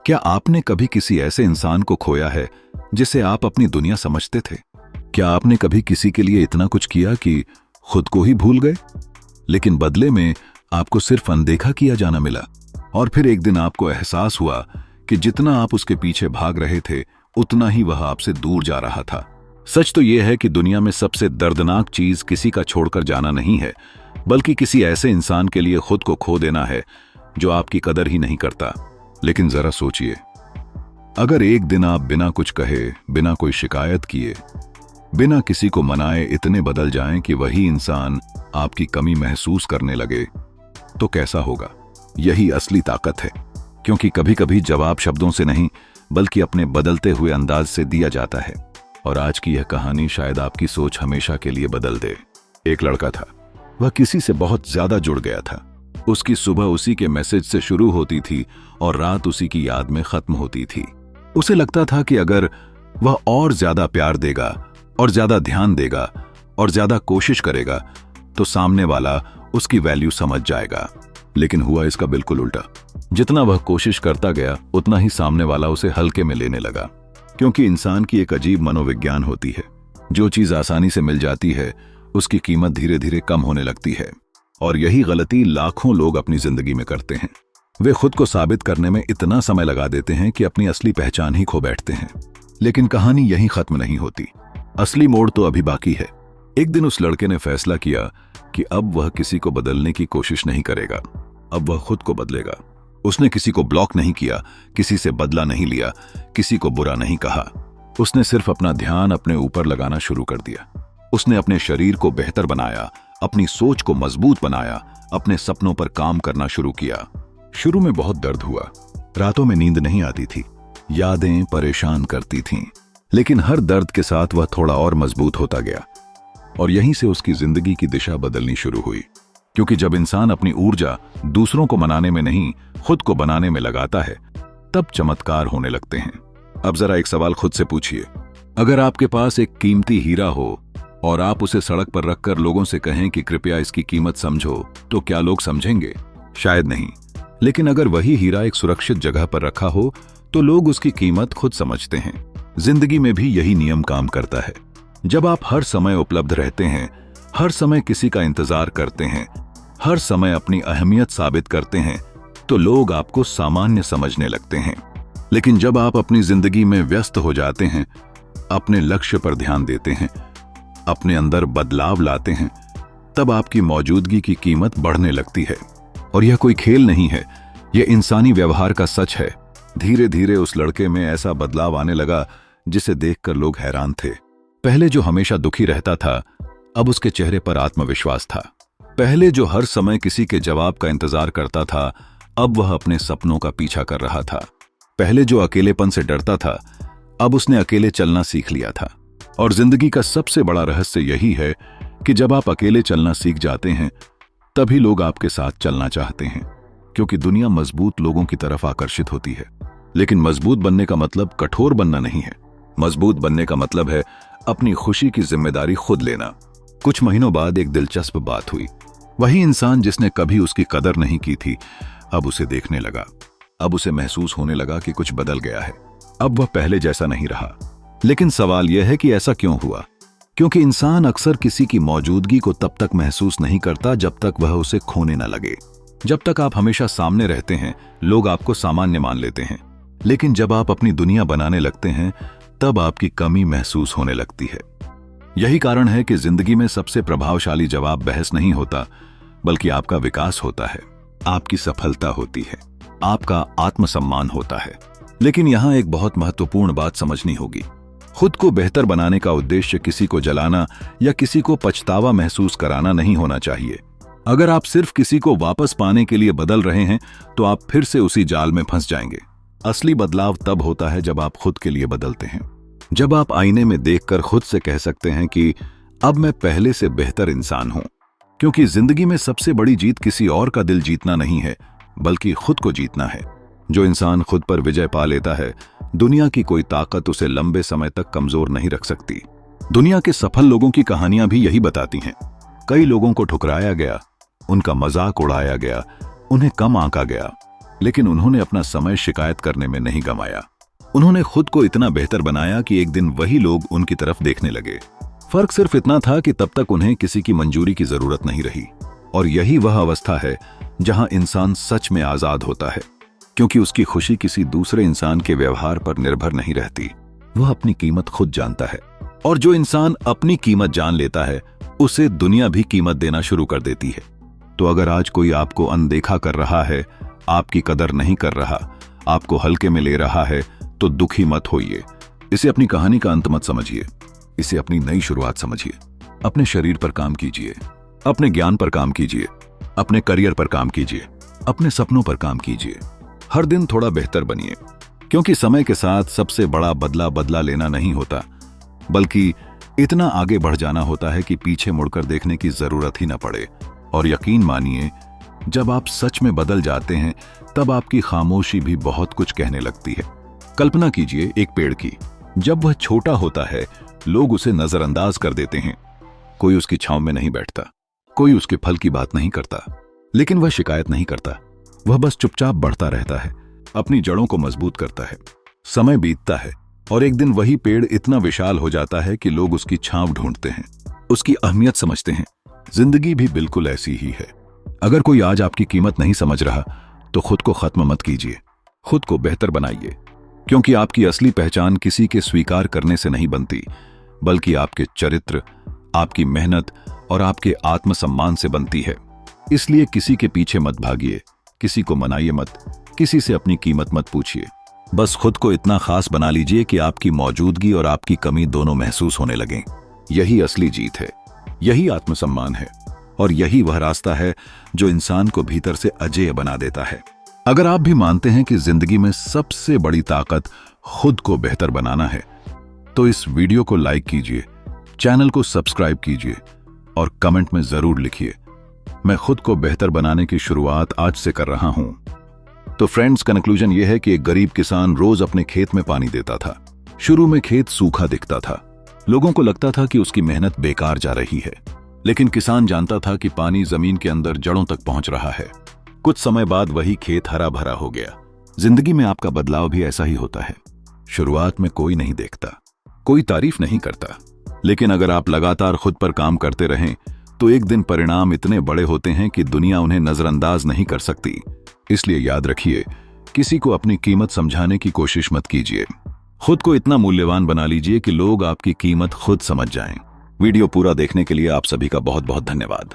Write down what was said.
क्या आपने कभी किसी ऐसे इंसान को खोया है जिसे आप अपनी दुनिया समझते थे? क्या आपने कभी किसी के लिए इतना कुछ किया कि खुद को ही भूल गए, लेकिन बदले में आपको सिर्फ अनदेखा किया जाना मिला? और फिर एक दिन आपको एहसास हुआ कि जितना आप उसके पीछे भाग रहे थे उतना ही वह आपसे दूर जा रहा था। सच तो यह है कि दुनिया में सबसे दर्दनाक चीज किसी का छोड़कर जाना नहीं है, बल्कि किसी ऐसे इंसान के लिए खुद को खो देना है जो आपकी कदर ही नहीं करता। लेकिन जरा सोचिए, अगर एक दिन आप बिना कुछ कहे, बिना कोई शिकायत किए, बिना किसी को मनाए इतने बदल जाएं कि वही इंसान आपकी कमी महसूस करने लगे, तो कैसा होगा? यही असली ताकत है, क्योंकि कभी कभी जवाब शब्दों से नहीं बल्कि अपने बदलते हुए अंदाज से दिया जाता है। और आज की यह कहानी शायद आपकी सोच हमेशा के लिए बदल दे। एक लड़का था, वह किसी से बहुत ज्यादा जुड़ गया था। उसकी सुबह उसी के मैसेज से शुरू होती थी और रात उसी की याद में खत्म होती थी। उसे लगता था कि अगर वह और ज्यादा प्यार देगा और ज्यादा ध्यान देगा और ज्यादा कोशिश करेगा तो सामने वाला उसकी वैल्यू समझ जाएगा। लेकिन हुआ इसका बिल्कुल उल्टा। जितना वह कोशिश करता गया उतना ही सामने वाला उसे हल्के में लेने लगा, क्योंकि इंसान की एक अजीब मनोविज्ञान होती है। जो चीज आसानी से मिल जाती है उसकी कीमत धीरे धीरे कम होने लगती है। और यही गलती लाखों लोग अपनी जिंदगी में करते हैं। वे खुद को साबित करने में इतना समय लगा देते हैं कि अपनी असली पहचान ही खो बैठते हैं। लेकिन कहानी यहीं खत्म नहीं होती, असली मोड़ तो अभी बाकी है। एक दिन उस लड़के ने फैसला किया कि अब वह किसी को बदलने की कोशिश नहीं करेगा, अब वह खुद को बदलेगा। उसने किसी को ब्लॉक नहीं किया, किसी से बदला नहीं लिया, किसी को बुरा नहीं कहा। उसने सिर्फ अपना ध्यान अपने ऊपर लगाना शुरू कर दिया। उसने अपने शरीर को बेहतर बनाया, अपनी सोच को मजबूत बनाया, अपने सपनों पर काम करना शुरू किया। शुरू में बहुत दर्द हुआ, रातों में नींद नहीं आती थी, यादें परेशान करती थीं। लेकिन हर दर्द के साथ वह थोड़ा और मजबूत होता गया और यहीं से उसकी जिंदगी की दिशा बदलनी शुरू हुई। क्योंकि जब इंसान अपनी ऊर्जा दूसरों को मनाने में नहीं, खुद को बनाने में लगाता है, तब चमत्कार होने लगते हैं। अब जरा एक सवाल खुद से पूछिए, अगर आपके पास एक कीमती हीरा हो और आप उसे सड़क पर रखकर लोगों से कहें कि कृपया इसकी कीमत समझो, तो क्या लोग समझेंगे? शायद नहीं। लेकिन अगर वही हीरा एक सुरक्षित जगह पर रखा हो तो लोग उसकी कीमत खुद समझते हैं। जिंदगी में भी यही नियम काम करता है। जब आप हर समय उपलब्ध रहते हैं, हर समय किसी का इंतजार करते हैं, हर समय अपनी अहमियत साबित करते हैं, तो लोग आपको सामान्य समझने लगते हैं। लेकिन जब आप अपनी जिंदगी में व्यस्त हो जाते हैं, अपने लक्ष्य पर ध्यान देते हैं, अपने अंदर बदलाव लाते हैं, तब आपकी मौजूदगी की कीमत बढ़ने लगती है। और यह कोई खेल नहीं है, यह इंसानी व्यवहार का सच है। धीरे धीरे उस लड़के में ऐसा बदलाव आने लगा जिसे देखकर लोग हैरान थे। पहले जो हमेशा दुखी रहता था, अब उसके चेहरे पर आत्मविश्वास था। पहले जो हर समय किसी के जवाब का इंतजार करता था, अब वह अपने सपनों का पीछा कर रहा था। पहले जो अकेलेपन से डरता था, अब उसने अकेले चलना सीख लिया था। और जिंदगी का सबसे बड़ा रहस्य यही है कि जब आप अकेले चलना सीख जाते हैं, तभी लोग आपके साथ चलना चाहते हैं, क्योंकि दुनिया मजबूत लोगों की तरफ आकर्षित होती है। लेकिन मजबूत बनने का मतलब कठोर बनना नहीं है। मजबूत बनने का मतलब है अपनी खुशी की जिम्मेदारी खुद लेना। कुछ महीनों बाद एक दिलचस्प बात हुई। वही इंसान जिसने कभी उसकी कदर नहीं की थी, अब उसे देखने लगा। अब उसे महसूस होने लगा कि कुछ बदल गया है। अब वह पहले जैसा नहीं रहा। लेकिन सवाल यह है कि ऐसा क्यों हुआ? क्योंकि इंसान अक्सर किसी की मौजूदगी को तब तक महसूस नहीं करता जब तक वह उसे खोने न लगे। जब तक आप हमेशा सामने रहते हैं, लोग आपको सामान्य मान लेते हैं। लेकिन जब आप अपनी दुनिया बनाने लगते हैं, तब आपकी कमी महसूस होने लगती है। यही कारण है कि जिंदगी में सबसे प्रभावशाली जवाब बहस नहीं होता, बल्कि आपका विकास होता है, आपकी सफलता होती है, आपका आत्मसम्मान होता है। लेकिन यहां एक बहुत महत्वपूर्ण बात समझनी होगी। खुद को बेहतर बनाने का उद्देश्य किसी को जलाना या किसी को पछतावा महसूस कराना नहीं होना चाहिए। अगर आप सिर्फ किसी को वापस पाने के लिए बदल रहे हैं, तो आप फिर से उसी जाल में फंस जाएंगे। असली बदलाव तब होता है जब आप खुद के लिए बदलते हैं। जब आप आईने में देखकर खुद से कह सकते हैं कि अब मैं पहले से बेहतर इंसान हूं। क्योंकि जिंदगी में सबसे बड़ी जीत किसी और का दिल जीतना नहीं है, बल्कि खुद को जीतना है। जो इंसान खुद पर विजय पा लेता है, दुनिया की कोई ताकत उसे लंबे समय तक कमजोर नहीं रख सकती। दुनिया के सफल लोगों की कहानियां भी यही बताती हैं। कई लोगों को ठुकराया गया, उनका मजाक उड़ाया गया, उन्हें कम आंका गया, लेकिन उन्होंने अपना समय शिकायत करने में नहीं गंवाया। उन्होंने खुद को इतना बेहतर बनाया कि एक दिन वही लोग उनकी तरफ देखने लगे। फर्क सिर्फ इतना था कि तब तक उन्हें किसी की मंजूरी की जरूरत नहीं रही। और यही वह अवस्था है जहां इंसान सच में आजाद होता है, क्योंकि उसकी खुशी किसी दूसरे इंसान के व्यवहार पर निर्भर नहीं रहती। वह अपनी कीमत खुद जानता है, और जो इंसान अपनी कीमत जान लेता है उसे दुनिया भी कीमत देना शुरू कर देती है। तो अगर आज कोई आपको अनदेखा कर रहा है, आपकी कदर नहीं कर रहा, आपको हल्के में ले रहा है, तो दुखी मत होइए। इसे अपनी कहानी का अंत मत समझिए, इसे अपनी नई शुरुआत समझिए। अपने शरीर पर काम कीजिए, अपने ज्ञान पर काम कीजिए, अपने करियर पर काम कीजिए, अपने सपनों पर काम कीजिए। हर दिन थोड़ा बेहतर बनिए, क्योंकि समय के साथ सबसे बड़ा बदला लेना नहीं होता, बल्कि इतना आगे बढ़ जाना होता है कि पीछे मुड़कर देखने की जरूरत ही न पड़े। और यकीन मानिए, जब आप सच में बदल जाते हैं तब आपकी खामोशी भी बहुत कुछ कहने लगती है। कल्पना कीजिए एक पेड़ की। जब वह छोटा होता है लोग उसे नजरअंदाज कर देते हैं। कोई उसकी छांव में नहीं बैठता, कोई उसके फल की बात नहीं करता, लेकिन वह शिकायत नहीं करता। वह बस चुपचाप बढ़ता रहता है, अपनी जड़ों को मजबूत करता है। समय बीतता है और एक दिन वही पेड़ इतना विशाल हो जाता है कि लोग उसकी छांव ढूंढते हैं, उसकी अहमियत समझते हैं। जिंदगी भी बिल्कुल ऐसी ही है। अगर कोई आज आपकी कीमत नहीं समझ रहा तो खुद को खत्म मत कीजिए, खुद को बेहतर बनाइए, क्योंकि आपकी असली पहचान किसी के स्वीकार करने से नहीं बनती, बल्कि आपके चरित्र, आपकी मेहनत और आपके आत्मसम्मान से बनती है। इसलिए किसी के पीछे मत भागिए, किसी को मनाइए मत, किसी से अपनी कीमत मत पूछिए। बस खुद को इतना खास बना लीजिए कि आपकी मौजूदगी और आपकी कमी दोनों महसूस होने लगें। यही असली जीत है, यही आत्मसम्मान है, और यही वह रास्ता है जो इंसान को भीतर से अजेय बना देता है। अगर आप भी मानते हैं कि जिंदगी में सबसे बड़ी ताकत खुद को बेहतर बनाना है, तो इस वीडियो को लाइक कीजिए, चैनल को सब्सक्राइब कीजिए और कमेंट में जरूर लिखिए, मैं खुद को बेहतर बनाने की शुरुआत आज से कर रहा हूं। तो फ्रेंड्स, कंक्लूजन यह है कि एक गरीब किसान रोज अपने खेत में पानी देता था। शुरू में खेत सूखा दिखता था, लोगों को लगता था कि उसकी मेहनत बेकार जा रही है, लेकिन किसान जानता था कि पानी जमीन के अंदर जड़ों तक पहुंच रहा है। कुछ समय बाद वही खेत हरा भरा हो गया। जिंदगी में आपका बदलाव भी ऐसा ही होता है। शुरुआत में कोई नहीं देखता, कोई तारीफ नहीं करता, लेकिन अगर आप लगातार खुद पर काम करते रहें तो एक दिन परिणाम इतने बड़े होते हैं कि दुनिया उन्हें नजरअंदाज नहीं कर सकती। इसलिए याद रखिए, किसी को अपनी कीमत समझाने की कोशिश मत कीजिए। खुद को इतना मूल्यवान बना लीजिए कि लोग आपकी कीमत खुद समझ जाएं। वीडियो पूरा देखने के लिए आप सभी का बहुत बहुत धन्यवाद।